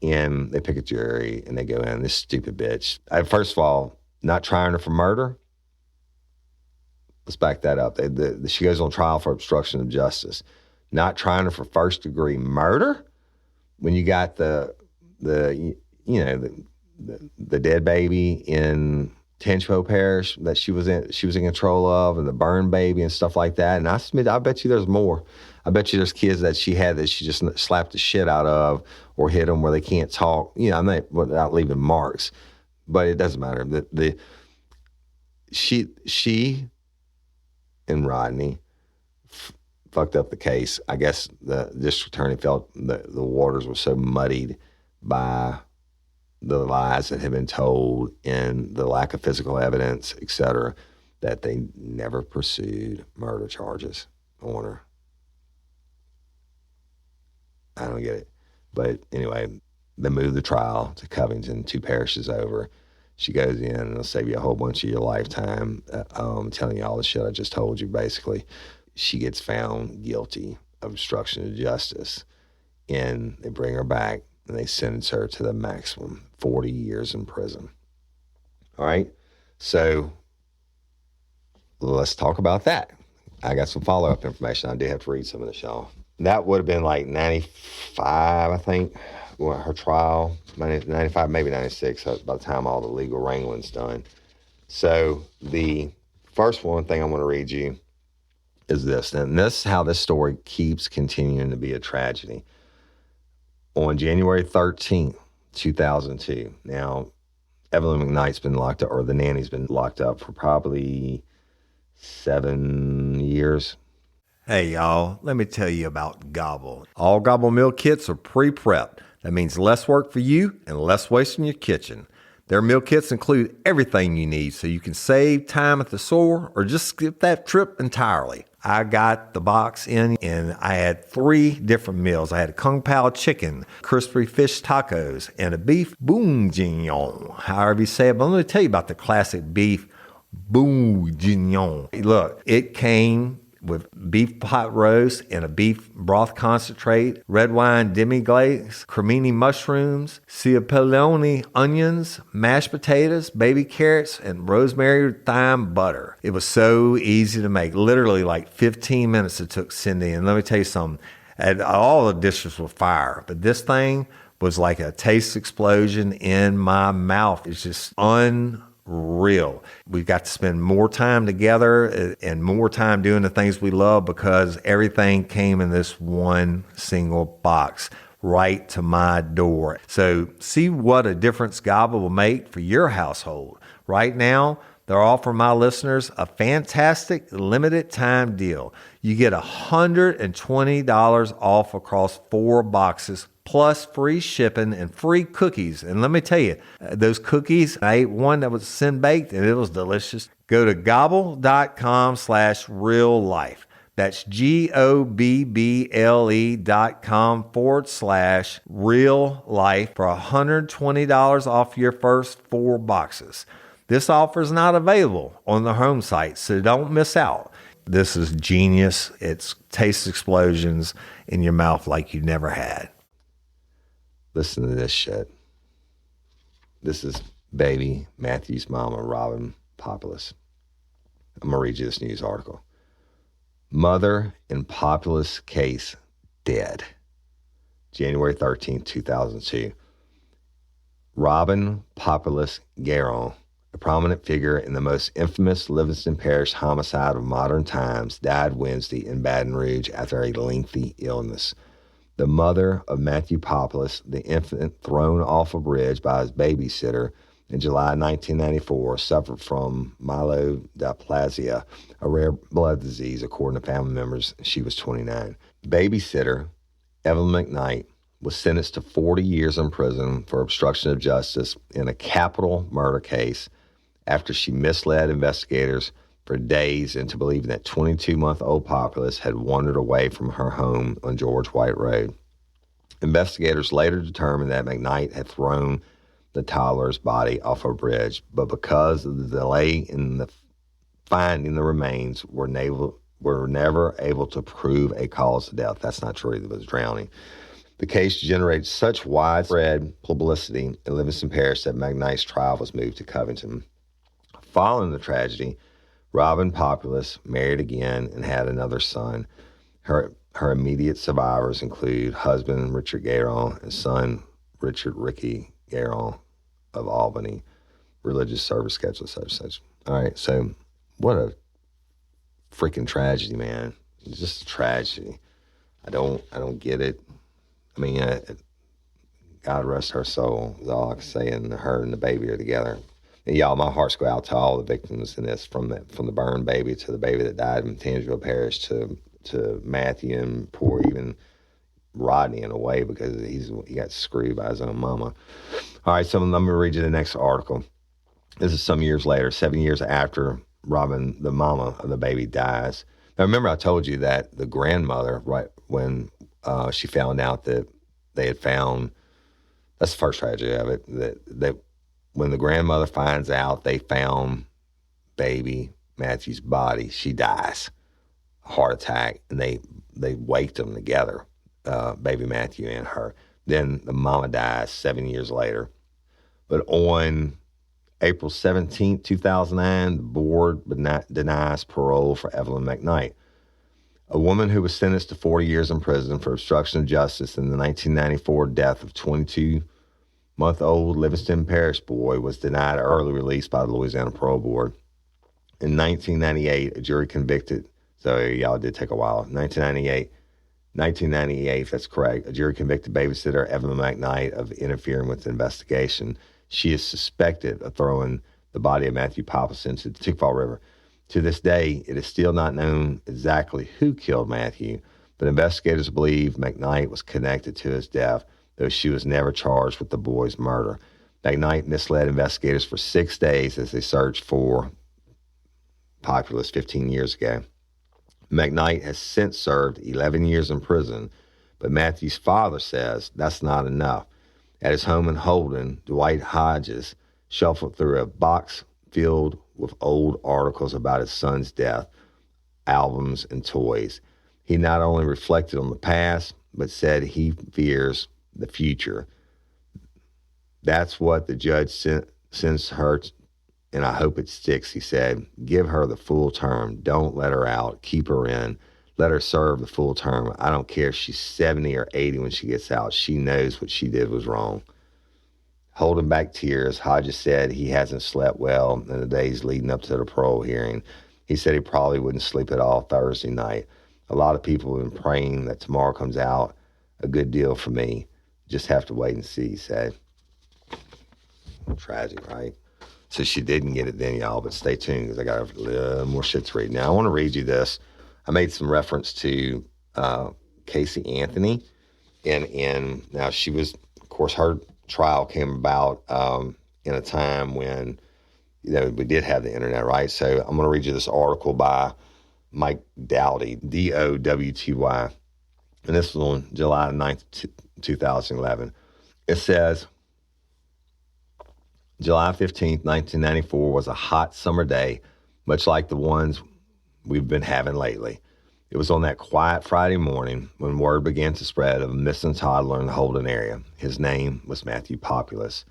And they pick a jury and they go in, this stupid bitch. First of all, not trying her for murder. Let's back that up. She goes on trial for obstruction of justice. Not trying her for first degree murder. When you got the dead baby in Tenchpo Parish that she was in control of, and the burn baby and stuff like that. And I bet you there's more. I bet you there's kids that she had that she just slapped the shit out of or hit them where they can't talk. I'm not without leaving marks, but it doesn't matter. She and Rodney fucked up the case. I guess the district attorney felt the waters were so muddied by the lies that had been told and the lack of physical evidence, et cetera, that they never pursued murder charges on her. I don't get it. But anyway, they moved the trial to Covington, 2 parishes over. She goes in and it'll save you a whole bunch of your lifetime, telling you all the shit I just told you, basically. She gets found guilty of obstruction of justice. And they bring her back and they sentence her to the maximum, 40 years in prison. All right? So let's talk about that. I got some follow-up information. I do have to read some of this, y'all. that would have been like 95, I think, when her trial, 95, maybe 96, by the time all the legal wrangling's done. So the first thing I want to read you is this, and this is how this story keeps continuing to be a tragedy. On January 13th, 2002, now Evelyn McKnight's been locked up, or the nanny's been locked up for probably 7 years. Hey, y'all, let me tell you about Gobble. All Gobble meal kits are pre-prepped. That means less work for you and less waste in your kitchen. Their meal kits include everything you need so you can save time at the store or just skip that trip entirely. I got the box in and I had 3 different meals. I had a Kung Pao chicken, crispy fish tacos, and a beef bourguignon, however you say it. But let me tell you about the classic beef bourguignon. Look, it came with beef pot roast and a beef broth concentrate, red wine demi-glace, cremini mushrooms, cipollone onions, mashed potatoes, baby carrots, and rosemary thyme butter. It was so easy to make. Literally like 15 minutes it took Cindy. And let me tell you something, all the dishes were fire, but this thing was like a taste explosion in my mouth. It's just unreal. We've got to spend more time together and more time doing the things we love because everything came in this one single box right to my door. So see what a difference Gobble will make for your household. Right now, they're offering my listeners a fantastic limited time deal. You get $120 off across 4 boxes plus free shipping and free cookies. And let me tell you, those cookies, I ate one that was sin baked and it was delicious. Go to gobble.com/real life. That's GOBBLE.com/real life for $120 off your first 4 boxes. This offer is not available on the home site, so don't miss out. This is genius. It's taste explosions in your mouth like you never had. Listen to this shit. This is baby Matthew's mama, Robin Populus. I'm going to read you this news article. Mother in Populus case dead. January 13th, 2002. Robin Populus Guerin, a prominent figure in the most infamous Livingston Parish homicide of modern times, died Wednesday in Baton Rouge after a lengthy illness. The mother of Matthew Populus, the infant thrown off a bridge by his babysitter in July 1994, suffered from myelodysplasia, a rare blood disease, according to family members. She was 29. Babysitter Evelyn McKnight was sentenced to 40 years in prison for obstruction of justice in a capital murder case after she misled investigators for days into believing that 22-month-old Populus had wandered away from her home on George White Road. Investigators later determined that McKnight had thrown the toddler's body off a bridge, but because of the delay in the finding the remains, were never able to prove a cause of death. That's not true. It was drowning. The case generated such widespread publicity in Livingston Parish that McKnight's trial was moved to Covington. Following the tragedy, Robin Populus married again and had another son. Her immediate survivors include husband Richard Guerin and son Richard Ricky Guerin of Albany. Religious service schedule, such. All right, so what a freaking tragedy, man! It's just a tragedy. I don't get it. I mean, God rest her soul is all I can say. And her and the baby are together. And y'all, my hearts go out to all the victims in this, from the burned baby to the baby that died in Tangeville Parish to Matthew and poor even Rodney in a way because he got screwed by his own mama. All right, so let me read you the next article. This is some years later, 7 years after Robin, the mama of the baby, dies. Now, remember I told you that the grandmother, right when she found out that they had found, that's the first tragedy of it, that when the grandmother finds out they found baby Matthew's body, she dies, a heart attack, and they waked them together, baby Matthew and her. Then the mama dies 7 years later. But on April 17, 2009, the board denies parole for Evelyn McKnight. A woman who was sentenced to 40 years in prison for obstruction of justice in the 1994 death of 22-month-old Livingston Parish boy was denied early release by the Louisiana Parole Board. In 1998, a jury convicted, so y'all did take a while, 1998, that's correct, a jury convicted babysitter Evan McKnight of interfering with the investigation. She is suspected of throwing the body of Matthew Pappas into the Tickfall River. To this day, it is still not known exactly who killed Matthew, but investigators believe McKnight was connected to his death, though she was never charged with the boy's murder. McKnight misled investigators for 6 days as they searched for Populous 15 years ago. McKnight has since served 11 years in prison, but Matthew's father says that's not enough. At his home in Holden, Dwight Hodges shuffled through a box filled with old articles about his son's death, albums, and toys. He not only reflected on the past, but said he fears the future. That's what the judge sends her, and I hope it sticks, he said. Give her the full term. Don't let her out. Keep her in. Let her serve the full term. I don't care if she's 70 or 80 when she gets out. She knows what she did was wrong. Holding back tears, Hodges said he hasn't slept well in the days leading up to the parole hearing. He said he probably wouldn't sleep at all Thursday night. A lot of people have been praying that tomorrow comes out a good deal for me. Just have to wait and see, he said. Tragic, right? So she didn't get it then, y'all, but stay tuned because I got a little more shit to read. Now, I want to read you this. I made some reference to Casey Anthony, and now she was, of course, her trial came about in a time when, we did have the internet, right? So I'm going to read you this article by Mike Dowdy, Dowty, and this was on July 9th, 2011. It says, July 15th, 1994 was a hot summer day, much like the ones we've been having lately. It was on that quiet Friday morning when word began to spread of a missing toddler in the Holden area. His name was Matthew Populous.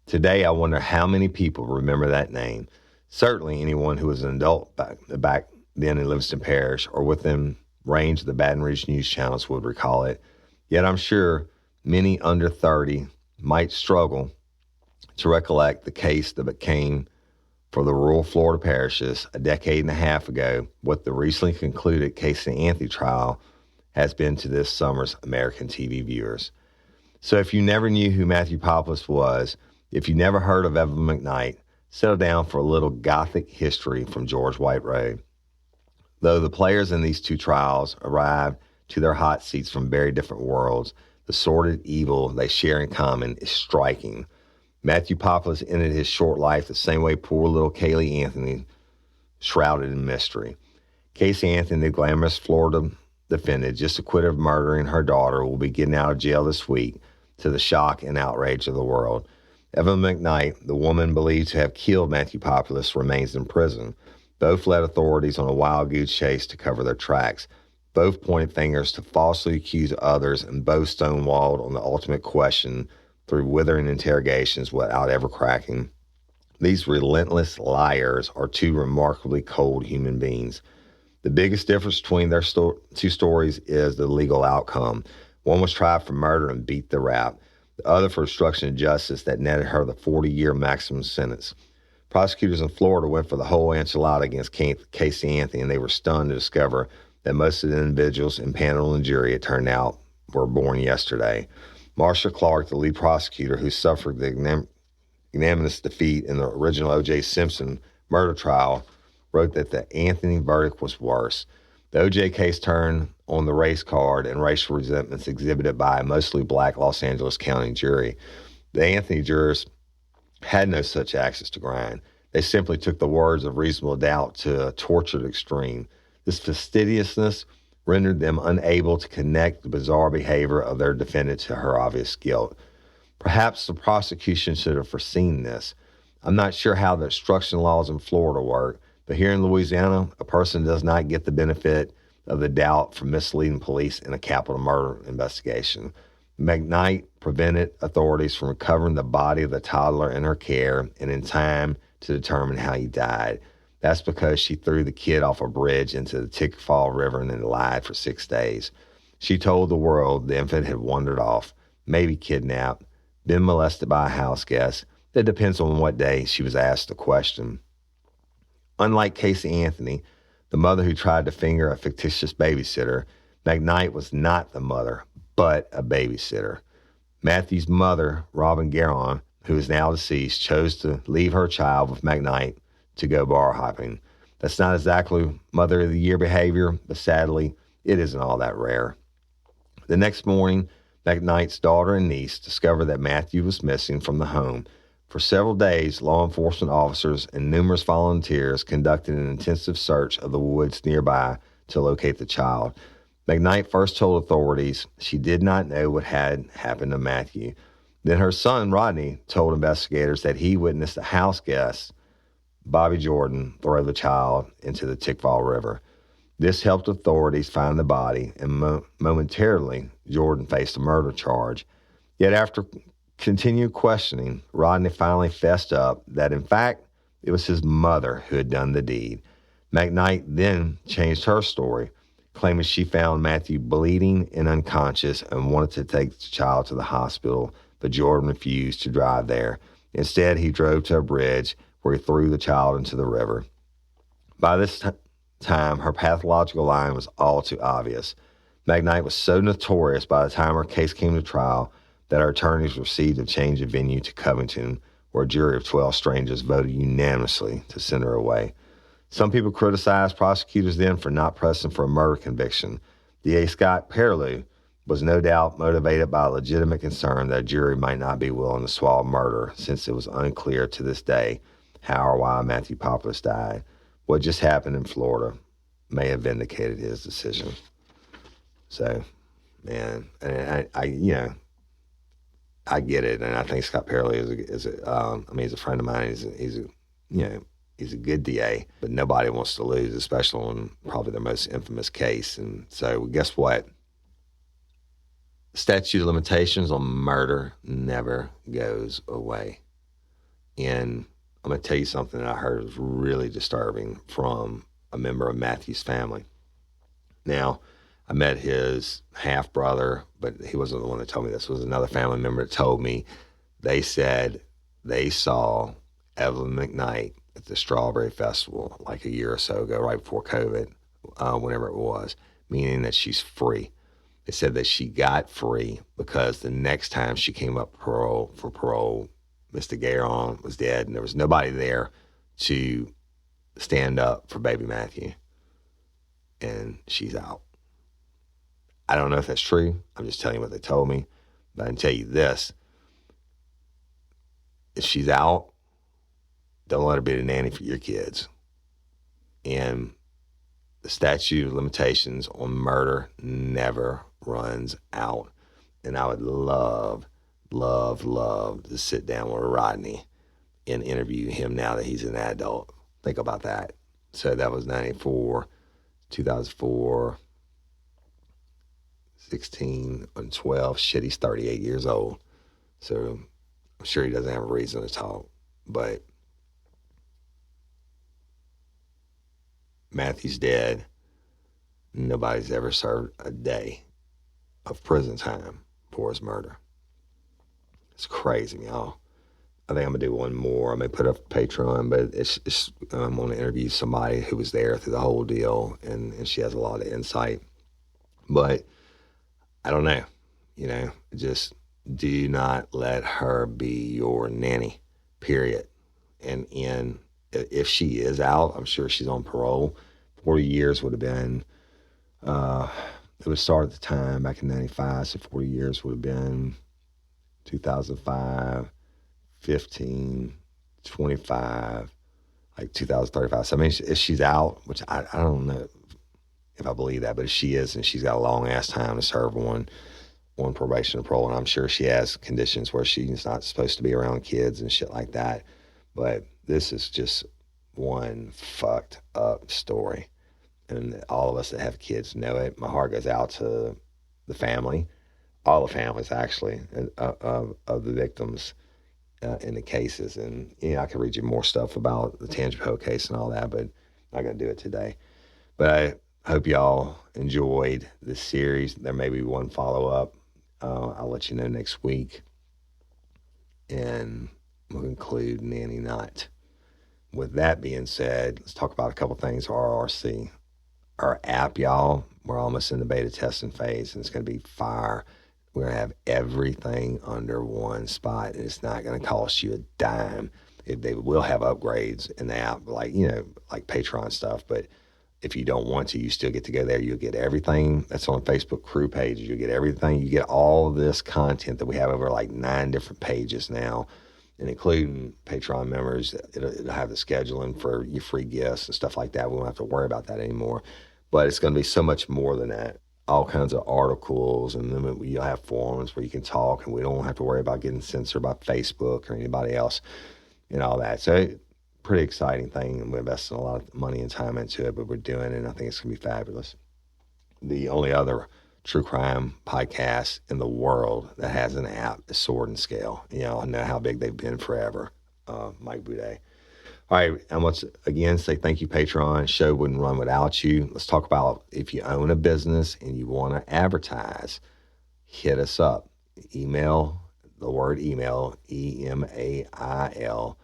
Today, I wonder how many people remember that name. Certainly anyone who was an adult back then in Livingston Parish or within range of the Baton Rouge news channels would recall it. Yet I'm sure many under 30 might struggle to recollect the case that became, for the rural Florida parishes a decade and a half ago, what the recently concluded Casey Anthony trial has been to this summer's American TV viewers. So if you never knew who Matthew Populous was, if you never heard of Evan McKnight, settle down for a little Gothic history from George White Road. Though the players in these two trials arrived to their hot seats from very different worlds, the sordid evil they share in common is striking. Matthew Populous ended his short life the same way poor little Kaylee Anthony, shrouded in mystery. Casey Anthony, the glamorous Florida defendant, just acquitted of murdering her daughter, will be getting out of jail this week to the shock and outrage of the world. Evan McKnight, the woman believed to have killed Matthew Populous, remains in prison. Both led authorities on a wild goose chase to cover their tracks. Both pointed fingers to falsely accuse others, and both stonewalled on the ultimate question through withering interrogations without ever cracking. These relentless liars are two remarkably cold human beings. The biggest difference between their two stories is the legal outcome. One was tried for murder and beat the rap. The other for obstruction of justice that netted her the 40-year maximum sentence. Prosecutors in Florida went for the whole enchilada against Casey Anthony, and they were stunned to discover that most of the individuals impaneled in the jury, it turned out, were born yesterday. Marcia Clark, the lead prosecutor who suffered the unanimous defeat in the original O.J. Simpson murder trial, wrote that the Anthony verdict was worse. The O.J. case turned on the race card and racial resentments exhibited by a mostly black Los Angeles County jury. The Anthony jurors had no such axes to grind. They simply took the words of reasonable doubt to a tortured extreme. This fastidiousness rendered them unable to connect the bizarre behavior of their defendant to her obvious guilt. Perhaps the prosecution should have foreseen this. I'm not sure how the obstruction laws in Florida work, but here in Louisiana, a person does not get the benefit of the doubt for misleading police in a capital murder investigation. McKnight prevented authorities from recovering the body of the toddler in her care and in time to determine how he died. That's because she threw the kid off a bridge into the Tickfall River and then lied for 6 days. She told the world the infant had wandered off, maybe kidnapped, been molested by a house guest. That depends on what day she was asked the question. Unlike Casey Anthony, the mother who tried to finger a fictitious babysitter, McKnight was not the mother, but a babysitter. Matthew's mother, Robin Guerin, who is now deceased, chose to leave her child with McKnight to go bar hopping. That's not exactly Mother of the Year behavior, but sadly, it isn't all that rare. The next morning, McKnight's daughter and niece discovered that Matthew was missing from the home. For several days, law enforcement officers and numerous volunteers conducted an intensive search of the woods nearby to locate the child. McKnight first told authorities she did not know what had happened to Matthew. Then her son, Rodney, told investigators that he witnessed a house guest, Bobby Jordan, throw the child into the Tickfall River. This helped authorities find the body, and momentarily, Jordan faced a murder charge. Yet after continued questioning, Rodney finally fessed up that, in fact, it was his mother who had done the deed. McKnight then changed her story, claiming she found Matthew bleeding and unconscious and wanted to take the child to the hospital, but Jordan refused to drive there. Instead, he drove to a bridge where he threw the child into the river. By this time, her pathological lying was all too obvious. McKnight was so notorious by the time her case came to trial that her attorneys received a change of venue to Covington, where a jury of 12 strangers voted unanimously to send her away. Some people criticized prosecutors then for not pressing for a murder conviction. DA Scott Perlew was no doubt motivated by a legitimate concern that a jury might not be willing to swallow murder, since it was unclear to this day how or why Matthew Populus died. What just happened in Florida may have vindicated his decision. So, man, and I get it, and I think Scott Perlew he's a friend of mine. He's a good DA, but nobody wants to lose, especially on probably their most infamous case. And so, guess what? Statute of limitations on murder never goes away. And I'm going to tell you something that I heard was really disturbing from a member of Matthew's family. Now, I met his half-brother, but he wasn't the one that told me this. It was another family member that told me. They said they saw Evelyn McKnight at the Strawberry Festival like a year or so ago, right before COVID, whenever it was, meaning that she's free. They said that she got free because the next time she came up for parole, Mr. Guerin was dead, and there was nobody there to stand up for baby Matthew, and she's out. I don't know if that's true. I'm just telling you what they told me, but I can tell you this. If she's out, don't let her be the nanny for your kids. And the statute of limitations on murder never runs out. And I would love to sit down with Rodney and interview him now that he's an adult. Think about that. So that was 94, 2004, 16, and 12. Shit, he's 38 years old. So I'm sure he doesn't have a reason to talk. But Matthew's dead. Nobody's ever served a day of prison time for his murder. It's crazy, y'all. I think I'm going to do one more. I may put up Patreon, but I'm going to interview somebody who was there through the whole deal, and she has a lot of insight. But I don't know. Just do not let her be your nanny, period. And if she is out, I'm sure she's on parole. 40 years would have been, it would start at the time back in 95, so 40 years would have been 2005, 15, 25, like 2035. So, I mean, if she's out, which I don't know if I believe that, but if she is, and she's got a long-ass time to serve on probation or parole, and I'm sure she has conditions where she's not supposed to be around kids and shit like that. But this is just one fucked up story. And all of us that have kids know it. My heart goes out to the family, all the families actually, of the victims. in the cases. And, I can read you more stuff about the Tangipahoa Hill case and all that, but I'm not going to do it today. But I hope y'all enjoyed this series. There may be one follow-up. I'll let you know next week. And we'll include Nanny Not. With that being said, let's talk about a couple things. RRC. Our app, y'all, we're almost in the beta testing phase, and it's going to be fire. We're going to have everything under one spot, and it's not going to cost you a dime. They will have upgrades in the app, like Patreon stuff, but if you don't want to, you still get to go there. You'll get everything that's on Facebook crew pages. You'll get everything. You get all this content that we have over like 9 different pages now, and including Patreon members. It'll have the scheduling for your free gifts and stuff like that. We won't have to worry about that anymore. But it's going to be so much more than that. All kinds of articles, and then you'll have forums where you can talk, and we don't have to worry about getting censored by Facebook or anybody else and all that. So pretty exciting thing, and we're investing a lot of money and time into it, but we're doing it, and I think it's going to be fabulous. The only other true crime podcast in the world that has an app is Sword and Scale. I know how big they've been forever. Mike Boudet. All right, and once again, say thank you, Patreon. Show wouldn't run without you. Let's talk about if you own a business and you want to advertise, hit us up. Email, the word email, email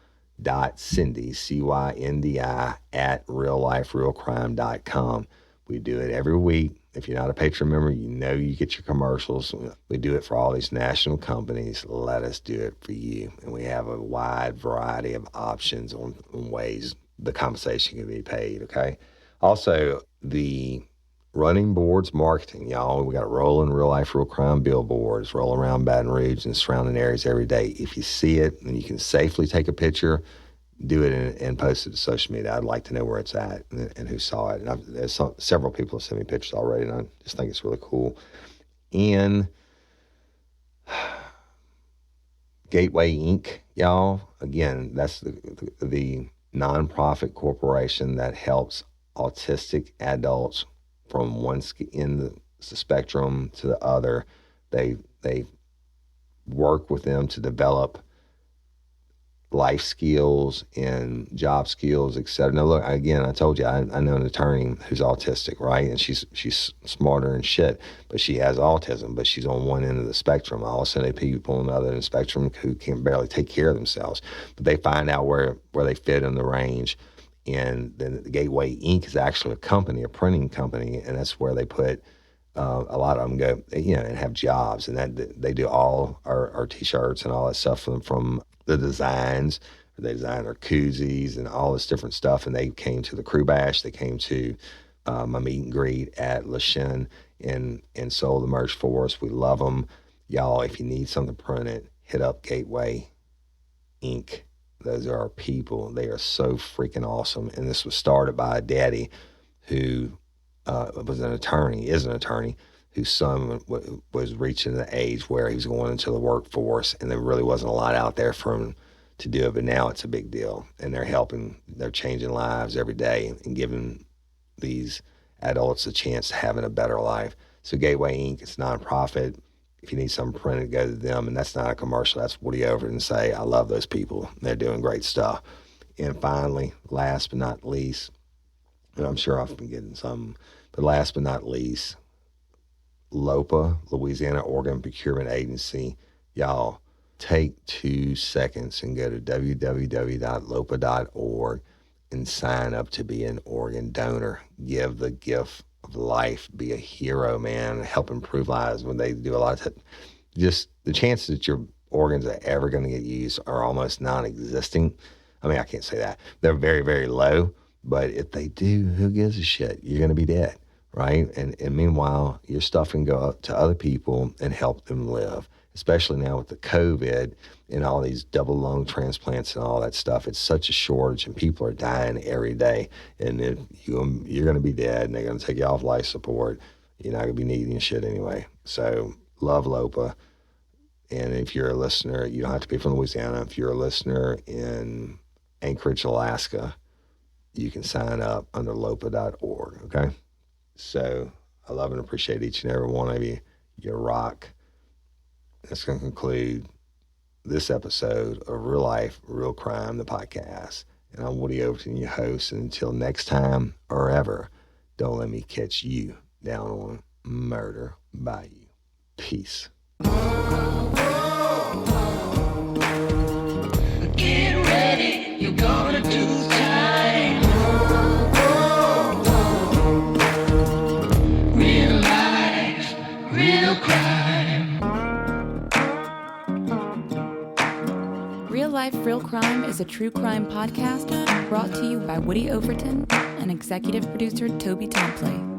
.Cindy, CYNDI, at realliferealcrime.com. We do it every week. If you're not a Patreon member, you get your commercials. We do it for all these national companies. Let us do it for you. And we have a wide variety of options on ways the compensation can be paid, okay? Also, the running boards marketing, y'all. We got rolling Real Life, Real Crime billboards, roll around Baton Rouge and surrounding areas every day. If you see it and you can safely take a picture, do it and post it to social media. I'd like to know where it's at and who saw it. And there's several people have sent me pictures already, and I just think it's really cool. And Gateway Inc., y'all, again, that's the nonprofit corporation that helps autistic adults from one end of the spectrum to the other. They work with them to develop life skills and job skills, et cetera. Now, look, again, I told you, I know an attorney who's autistic, right? And she's smarter than shit, but she has autism, but she's on one end of the spectrum. I also know people on the other end of the spectrum who can barely take care of themselves, but they find out where they fit in the range. And then the Gateway Inc. is actually a company, a printing company, and that's where they put a lot of them go, and have jobs. And that they do all our T-shirts and all that stuff from the designs. They design our koozies and all this different stuff. And they came to the Crew Bash. They came to my meet and greet at Le Chien and sold the merch for us. We love them. Y'all, if you need something printed, hit up Gateway Inc. Those are our people. They are so freaking awesome. And this was started by a daddy who is an attorney, whose son was reaching the age where he was going into the workforce, and there really wasn't a lot out there for him to do it. But now it's a big deal, and they're changing lives every day and giving these adults a chance to having a better life. So Gateway Inc., it's nonprofit. If you need something printed, go to them. And that's not a commercial. That's Woody Overton say, I love those people. They're doing great stuff. And finally, last but not least, and I'm sure I've been getting some, but last but not least, LOPA, Louisiana Organ Procurement Agency. Y'all, take 2 seconds and go to www.lopa.org and sign up to be an organ donor. Give the gift of life. Be a hero, man. Help improve lives. When they do a lot of just the chances that your organs are ever going to get used are almost non-existent. I mean, I can't say that. They're very, very low. But if they do, who gives a shit? You're going to be dead, right? And meanwhile, your stuff can go up to other people and help them live, especially now with the COVID and all these double lung transplants and all that stuff. It's such a shortage, and people are dying every day. And if you're going to be dead, and they're going to take you off life support. You're not going to be needing shit anyway. So love LOPA. And if you're a listener, you don't have to be from Louisiana. If you're a listener in Anchorage, Alaska, you can sign up under lopa.org, okay? So I love and appreciate each and every one of you. You rock. That's going to conclude this episode of Real Life, Real Crime, the podcast. And I'm Woody Overton, your host. And until next time or ever, don't let me catch you down on Murder Bayou. Peace. Get ready, you're gonna do time. Real life, real crime. Real Life, Real Crime is a true crime podcast brought to you by Woody Overton and executive producer Toby Tomplay.